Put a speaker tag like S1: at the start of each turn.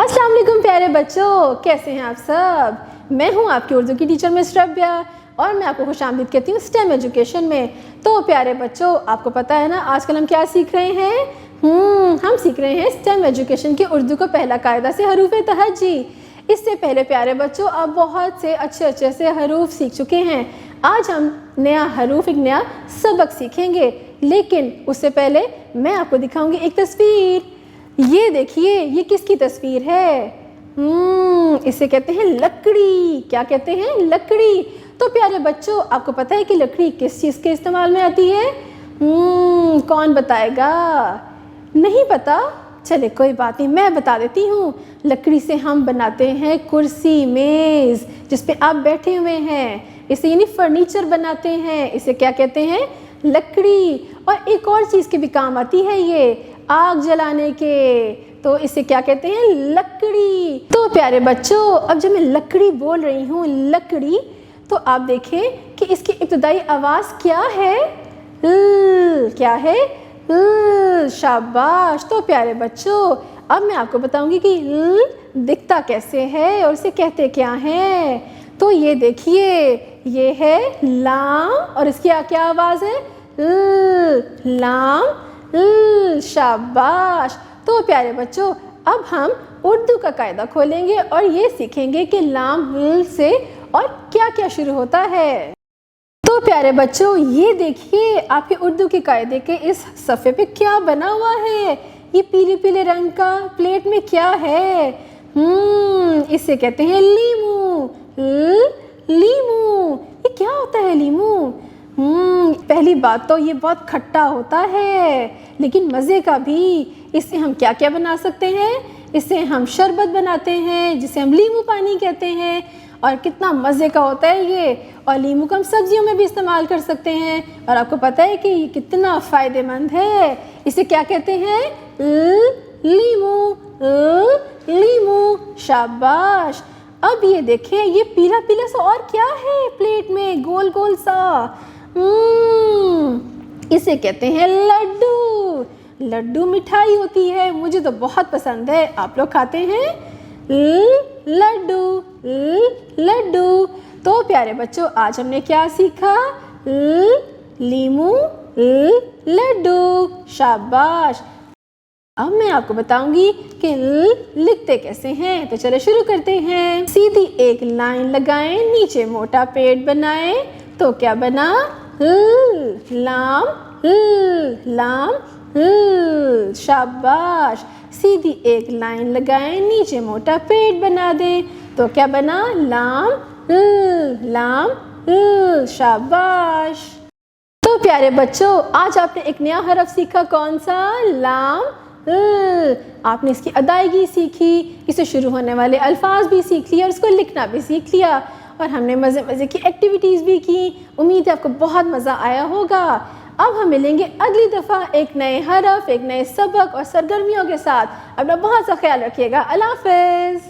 S1: अस्सलाम वालेकुम प्यारे बच्चों, कैसे हैं आप सब। मैं हूं आपकी उर्दू की टीचर मिस रबिया और मैं आपको खुशामदीद कहती हूँ स्टेम एजुकेशन में। तो प्यारे बच्चों, आपको पता है ना आजकल हम क्या सीख रहे हैं। हम सीख रहे हैं स्टेम एजुकेशन के उर्दू का पहला कायदा से हरूफ तहज्जी। इससे पहले प्यारे बच्चों आप बहुत से अच्छे से हरूफ सीख चुके हैं। आज हम नया हरूफ, एक नया सबक सीखेंगे, लेकिन उससे पहले मैं आपको दिखाऊंगी एक तस्वीर। ये देखिए, ये किसकी तस्वीर है। इसे कहते हैं लकड़ी। क्या कहते हैं? लकड़ी। तो प्यारे बच्चों, आपको पता है कि लकड़ी किस चीज़ के इस्तेमाल में आती है? कौन बताएगा? नहीं पता? चले कोई बात नहीं, मैं बता देती हूँ। लकड़ी से हम बनाते हैं कुर्सी, मेज़, जिस पे आप बैठे हुए हैं। इसे यानी फर्नीचर बनाते हैं। इसे क्या कहते हैं? लकड़ी। और एक और चीज़ के भी काम आती है ये, आग जलाने के। तो इसे क्या कहते हैं? लकड़ी। तो प्यारे बच्चों, अब जब मैं लकड़ी बोल रही हूँ, लकड़ी, तो आप देखें कि इसकी इब्तिदाई आवाज़ क्या है? क्या है? शाबाश। तो प्यारे बच्चों, अब मैं आपको बताऊंगी कि दिखता कैसे है और इसे कहते क्या है। तो ये देखिए, ये है लाम और इसकी क्या आवाज़ है? लाम। शाबाश। तो प्यारे बच्चों, अब हम उर्दू का कायदा खोलेंगे और ये सीखेंगे कि लाम से और क्या क्या शुरू होता है। तो प्यारे बच्चों, ये देखिए आपके उर्दू के कायदे के इस सफ़े पे क्या बना हुआ है। ये पीले पीले रंग का प्लेट में क्या है? इसे कहते हैं लीमू। लीमू। ये क्या होता है लीमू? पहली बात तो ये बहुत खट्टा होता है, लेकिन मज़े का भी। इससे हम क्या क्या बना सकते हैं? इससे हम शरबत बनाते हैं, जिसे हम लीमू पानी कहते हैं, और कितना मज़े का होता है ये। और लीमू को हम सब्जियों में भी इस्तेमाल कर सकते हैं, और आपको पता है कि ये कितना फ़ायदेमंद है। इसे क्या कहते हैं? लीमू। लीमू। शाबाश। अब ये देखें, ये पीला पीला सा और क्या है प्लेट में, गोल गोल सा? इसे कहते हैं लड्डू। लड्डू मिठाई होती है, मुझे तो बहुत पसंद है। आप लोग खाते हैं? लड्डू। लड्डू। तो प्यारे बच्चों, आज हमने क्या सीखा? लीमू, लड्डू। शाबाश। अब मैं आपको बताऊंगी कि लिखते कैसे हैं। तो चलो शुरू करते हैं। सीधी एक लाइन लगाएं, नीचे मोटा पेड़ बनाएं। तो क्या बना? लाम। लाम। शाबाश। सीधी एक लाइन लगाएं, नीचे मोटा पेड़ बना दें। तो क्या बना? लाम। लाम। शाबाश। तो प्यारे बच्चों, आज आपने एक नया हरफ सीखा। कौन सा? लाम। आपने इसकी अदायगी सीखी, इसे शुरू होने वाले अल्फाज भी सीख लिया और इसको लिखना भी सीख लिया, और हमने मज़े की एक्टिविटीज़ भी की। उम्मीद है आपको बहुत मज़ा आया होगा। अब हम मिलेंगे अगली दफ़ा एक नए हरफ, एक नए सबक और सरगर्मियों के साथ। अपना बहुत सा ख्याल रखिएगा। अल्लाह हाफ़िज़।